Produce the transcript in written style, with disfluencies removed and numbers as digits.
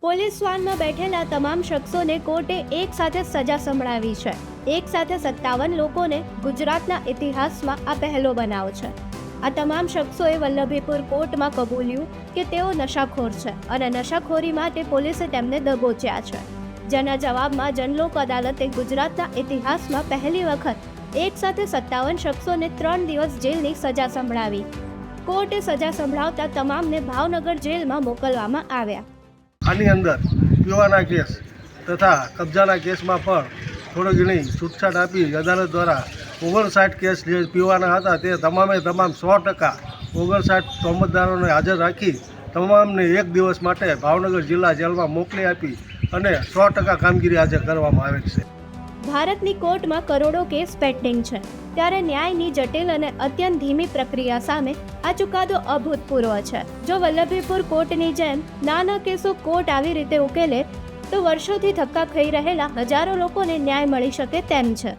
Police વાનમાં બેઠેલા તમામ શખ્સોને કોર્ટે એક સાથે સજા સંભળાવી છે. એક સાથે 57 લોકોને ગુજરાતના ઇતિહાસમાં આ પહેલો બનાવ છે. આ તમામ શખ્સોએ વલ્લભીપુર કોર્ટમાં કબૂલ્યું કે તેઓ નશાખોર છે અને નશાખોરી માટે પોલીસે તેમને દબોચ્યા છે, જેના જવાબમાં જનલોક અદાલતે ગુજરાતના ઇતિહાસમાં પહેલી વખત એક સાથે 57 શખ્સોને 3 દિવસ જેલની સજા સંભળાવી. કોર્ટે સજા સંભળાવતા તમામને ભાવનગર જેલમાં મોકલવામાં આવ્યા. આની અંદર પીવાના કેસ તથા કબજાના કેસમાં પણ થોડી ઘણી છૂટછાટ આપી અદાલત દ્વારા 59 કેસ જે પીવાના હતા તે તમામે તમામ 100% 59 તોમતદારોને હાજર રાખી તમામને એક દિવસ માટે ભાવનગર જિલ્લા જેલમાં મોકલી આપી અને 100% કામગીરી આજે કરવામાં આવે છે. ભારતની કોર્ટમાં કરોડો કેસ પેન્ડિંગ છે, ત્યારે ન્યાયની જટિલ અને અત્યંત ધીમી પ્રક્રિયા સામે આ ચુકાદો અભૂતપૂર્વ છે. જો વલ્લભીપુર કોર્ટની જેમ નાના કેસો કોર્ટ આવી રીતે ઉકેલે તો વર્ષોથી ધક્કા ખાઈ રહેલા હજારો લોકોને ન્યાય મળી શકે તેમ છે.